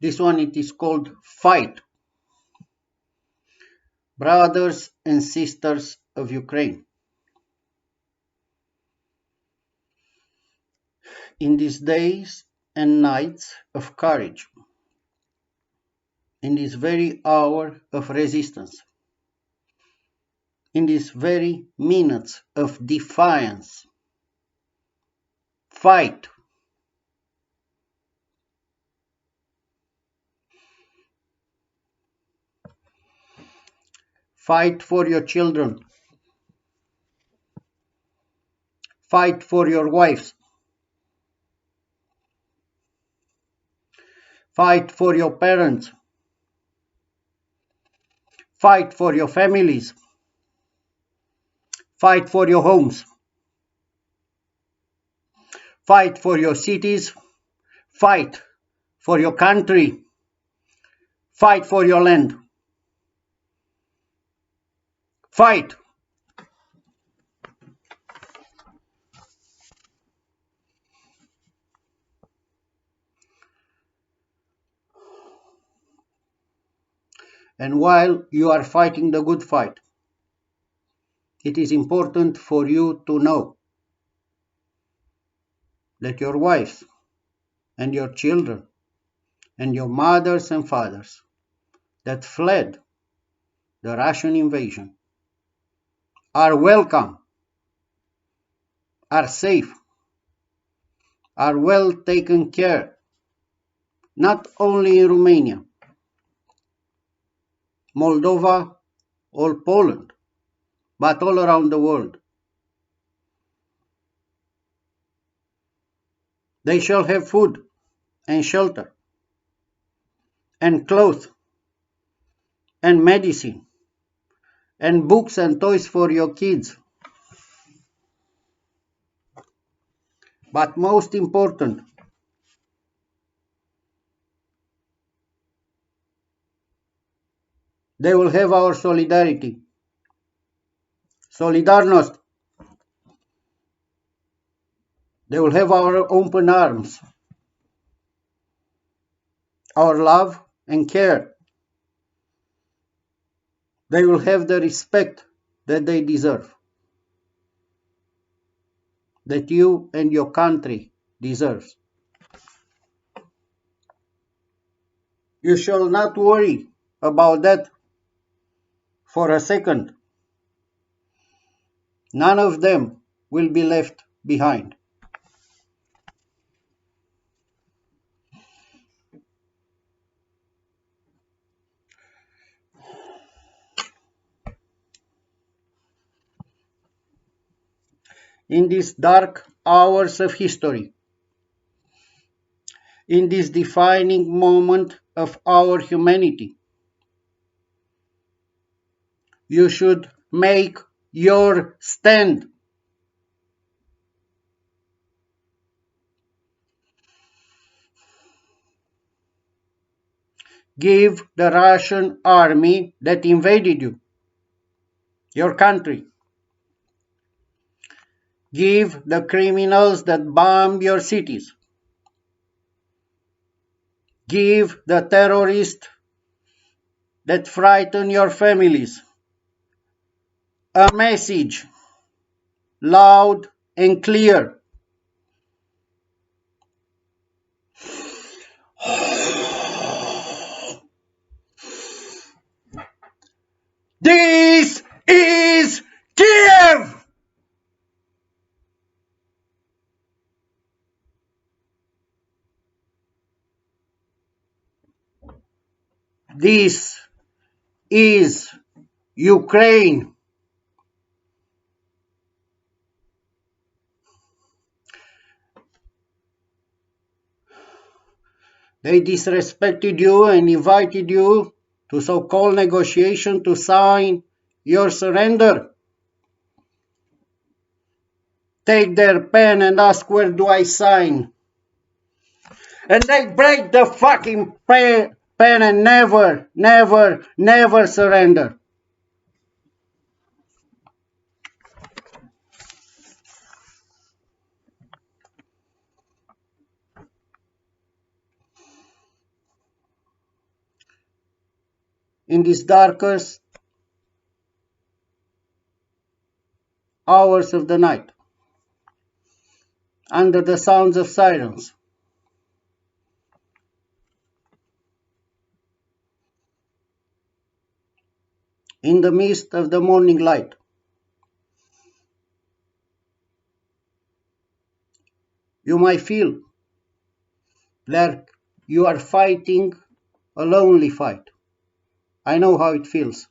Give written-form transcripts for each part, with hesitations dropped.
This one it is called Fight. Brothers and sisters of Ukraine. In these days and nights of courage, in this very hour of resistance, in these very minutes of defiance, fight. Fight for your children. Fight for your wives. Fight for your parents. Fight for your families. Fight for your homes. Fight for your cities. Fight for your country. Fight for your land. Fight. And while you are fighting the good fight, it is important for you to know that your wives and your children and your mothers and fathers that fled the Russian invasion are welcome, are safe, are well taken care, not only in Romania, Moldova, or Poland, but all around the world. They shall have food and shelter and clothes and medicine and books and toys for your kids. But most important, they will have our solidarity. Solidarność. They will have our open arms, our love and care. They will have the respect that they deserve, that you and your country deserves. You shall not worry about that for a second. None of them will be left behind. In these dark hours of history, in this defining moment of our humanity, you should make your stand. Give the Russian army that invaded you, your country. Give the criminals that bomb your cities. Give the terrorists that frighten your families a message, loud and clear. This is Kiev! This is Ukraine. They disrespected you and invited you to so-called negotiation to sign your surrender. Take their pen and ask, where do I sign? And they break the fucking pen and never, never, never surrender. in these darkest hours of the night, under the sounds of sirens, in the midst of the morning light. You might feel like you are fighting a lonely fight. I know how it feels.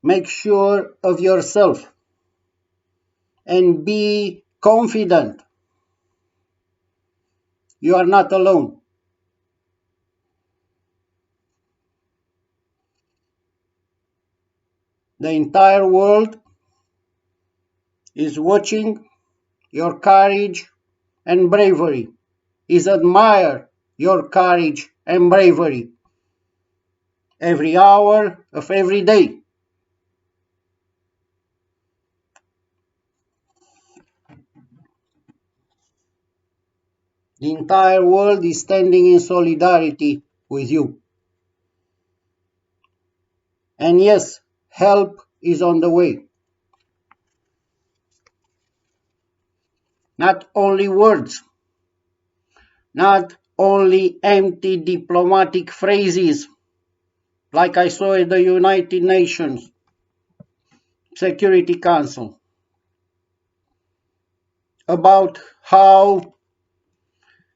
Make sure of yourself and be confident. You are not alone. The entire world is watching your courage and bravery, is admire your courage and bravery every hour of every day. The entire world is standing in solidarity with you. And yes, help is on the way. Not only words, not only empty diplomatic phrases like I saw at the United Nations Security Council about how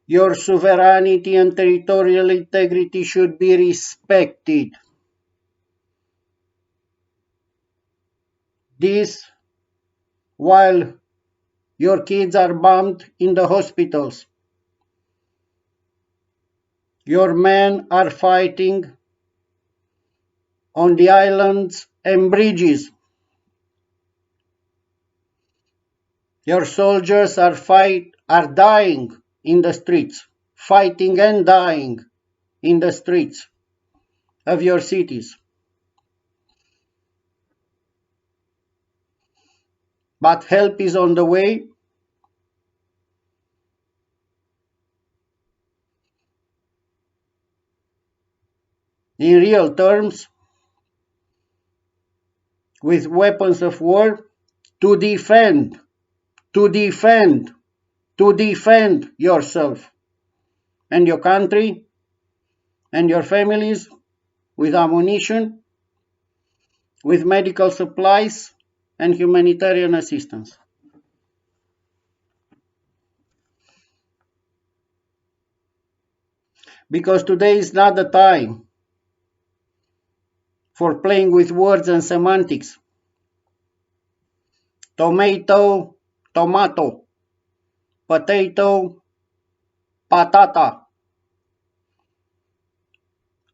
your sovereignty and territorial integrity should be respected. This while your kids are bombed in the hospitals. Your men are fighting on the islands and bridges. Your soldiers are dying in the streets, fighting and dying in the streets of your cities. But help is on the way. In real terms, with weapons of war, to defend yourself and your country and your families with ammunition, with medical supplies and humanitarian assistance. Because today is not the time for playing with words and semantics. Tomato, tomato, potato, patata.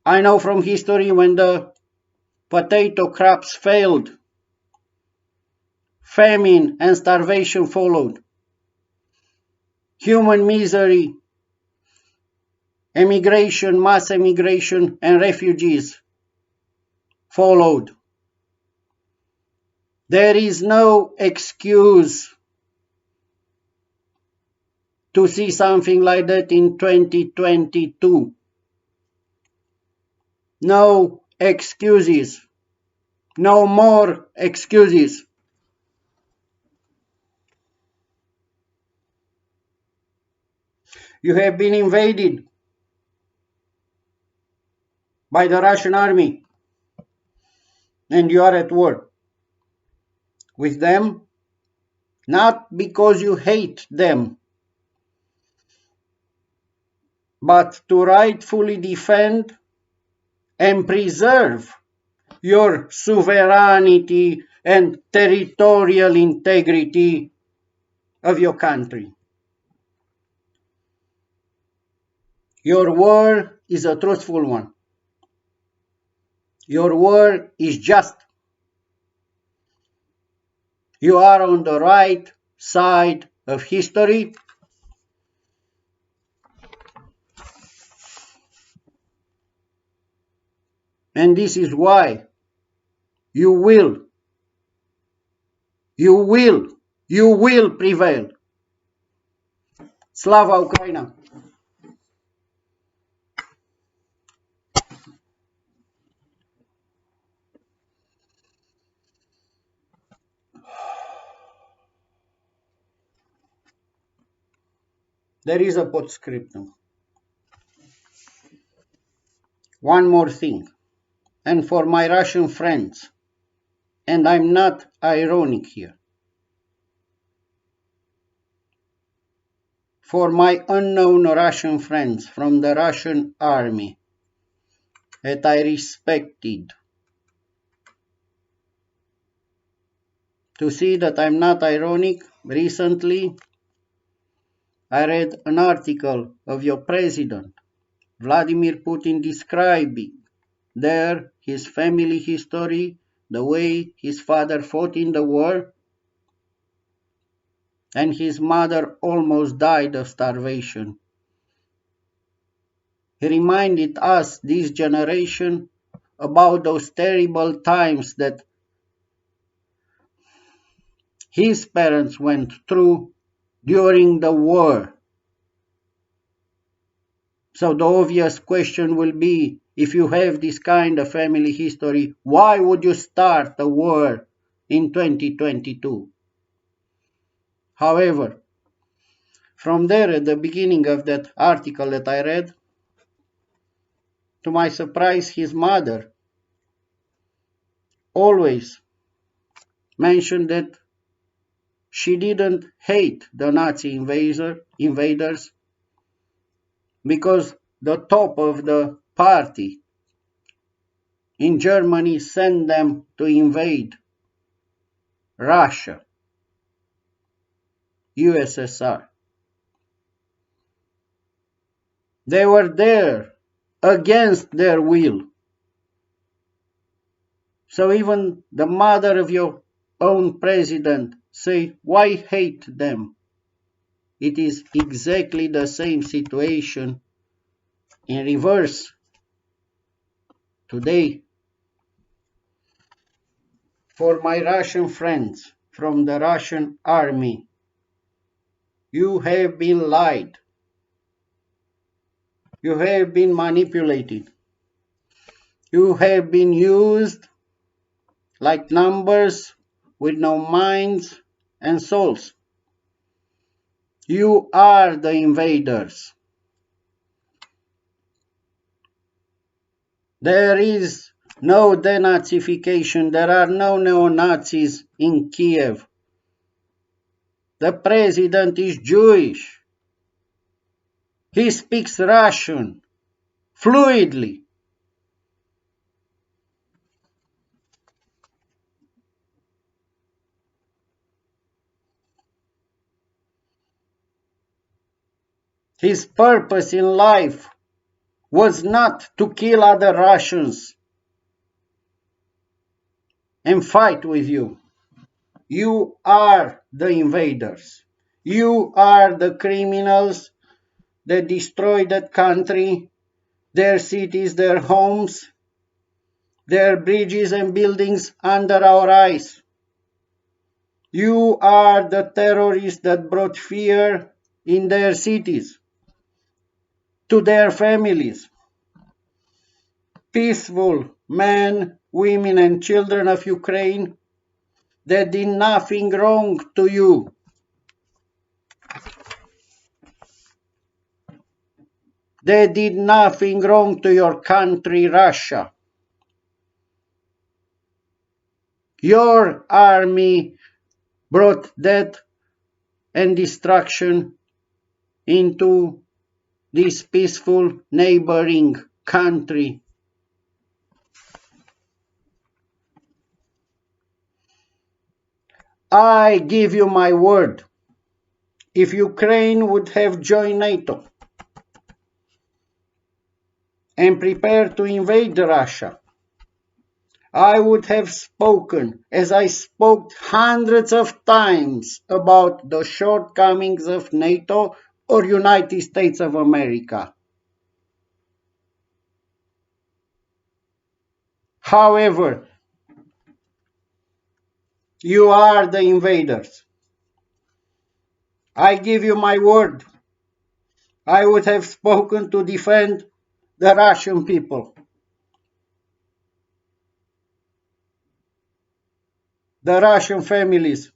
I know from history when the potato crops failed, famine and starvation followed. Human misery, emigration, mass emigration, and refugees followed. There is no excuse to see something like that in 2022. No excuses. No more excuses. You have been invaded by the Russian army and you are at war with them, not because you hate them, but to rightfully defend and preserve your sovereignty and territorial integrity of your country. Your war is a truthful one. Your war is just. You are on the right side of history. And this is why you will prevail. Slava Ukraina! There is a postscriptum. One more thing, and for my Russian friends, and I'm not ironic here, for my unknown Russian friends from the Russian army that I respected, to see that I'm not ironic, recently I read an article of your president, Vladimir Putin, describing there his family history, the way his father fought in the war, and his mother almost died of starvation. He reminded us, this generation, about those terrible times that his parents went through during the war. So the obvious question will be, if you have this kind of family history, why would you start a war in 2022? However, from there at the beginning of that article that I read, to my surprise, his mother always mentioned that she didn't hate the Nazi invaders because the top of the party in Germany sent them to invade Russia, USSR. They were there against their will. So even the mother of your own president say, why hate them? It is exactly the same situation in reverse today. For my Russian friends from the Russian army, you have been lied. You have been manipulated. You have been used like numbers with no minds and souls. You are the invaders. There is no denazification. There are no neo-Nazis in Kiev. The president is Jewish. He speaks Russian fluidly. His purpose in life was not to kill other Russians and fight with you. You are the invaders. You are the criminals that destroyed that country, their cities, their homes, their bridges and buildings under our eyes. You are the terrorists that brought fear in their cities, to their families. Peaceful men, women and children of Ukraine that did nothing wrong to you. They did nothing wrong to your country, Russia. Your army brought death and destruction into this peaceful neighboring country. I give you my word. If Ukraine would have joined NATO and prepared to invade Russia, I would have spoken, as I spoke hundreds of times, about the shortcomings of NATO or United States of America. However, you are the invaders. I give you my word. I would have spoken to defend the Russian people, the Russian families.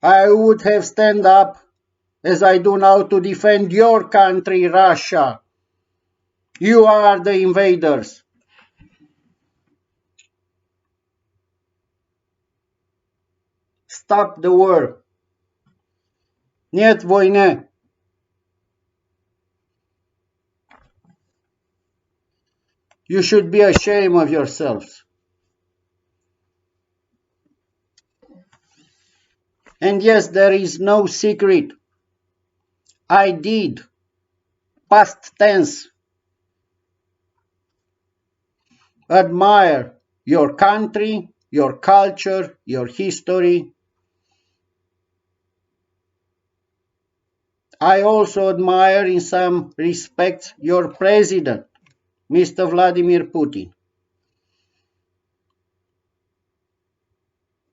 I would have stand up as I do now, to defend your country, Russia. You are the invaders. Stop the war. Нет войны. You should be ashamed of yourselves. And yes, there is no secret. I did, past tense, admire your country, your culture, your history. I also admire in some respects your president, Mr. Vladimir Putin.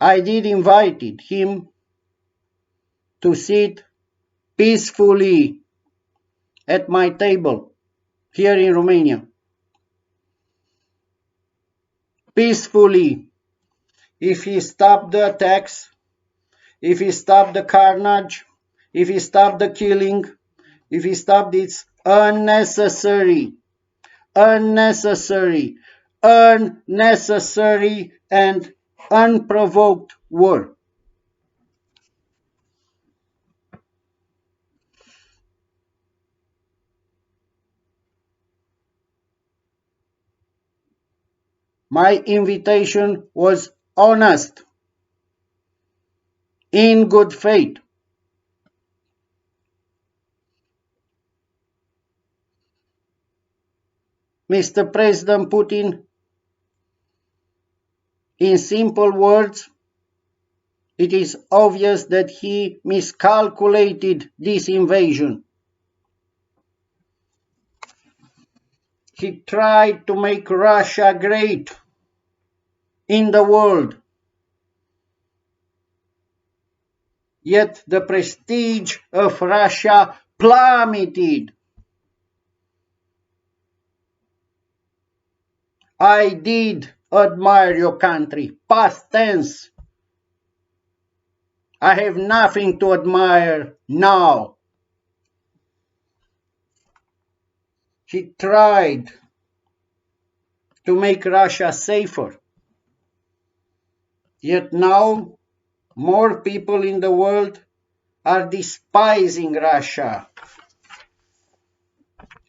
I did invited him to sit peacefully at my table here in Romania. Peacefully. If he stopped the attacks, if he stopped the carnage, if he stopped the killing, if he stopped this unnecessary and unprovoked war. My invitation was honest, in good faith. Mr. President Putin, in simple words, it is obvious that he miscalculated this invasion. He tried to make Russia great in the world. Yet the prestige of Russia plummeted. I did admire your country, past tense. I have nothing to admire now. He tried to make Russia safer. Yet now, more people in the world are despising Russia.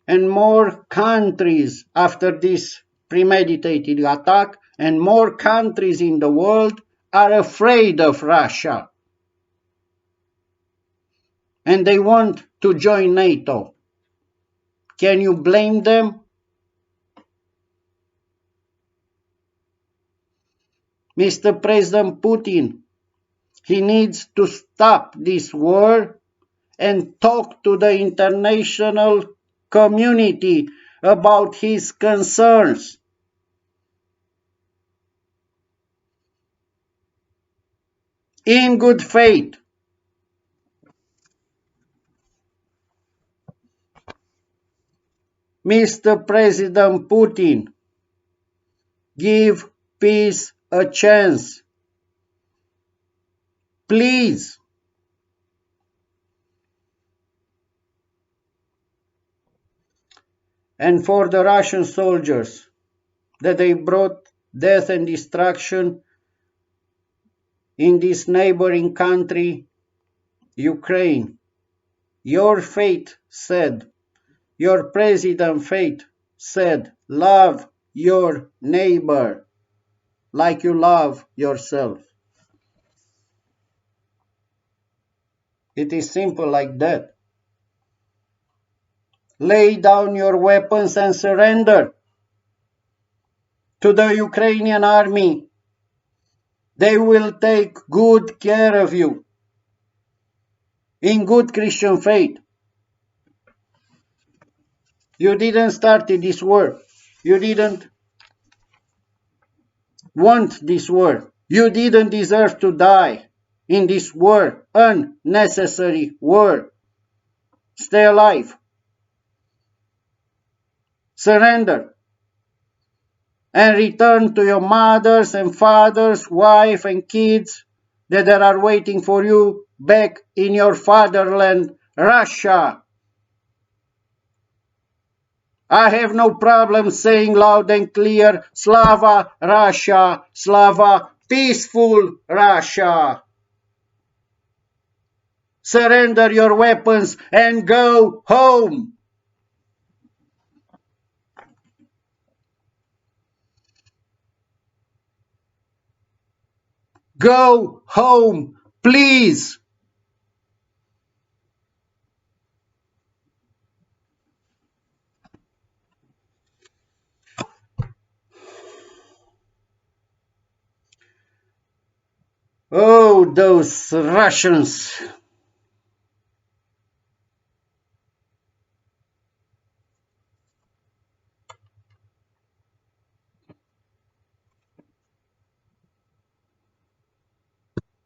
And more countries, after this premeditated attack, and more countries in the world are afraid of Russia. And they want to join NATO. Can you blame them? Mr. President Putin, he needs to stop this war and talk to the international community about his concerns. In good faith. Mr. President Putin, give peace a chance. Please. And for the Russian soldiers, that they brought death and destruction in this neighboring country, Ukraine. Your faith said, your president faith said, love your neighbor like you love yourself. It is simple like that. Lay down your weapons and surrender to the Ukrainian army. They will take good care of you in good Christian faith. You didn't start this war. You didn't want this war. You didn't deserve to die in this war, unnecessary war. Stay alive. Surrender. And return to your mothers and fathers, wife and kids that are waiting for you back in your fatherland, Russia. I have no problem saying loud and clear, Slava Russia, Slava peaceful Russia. Surrender your weapons and go home. Go home, please. Oh, those Russians.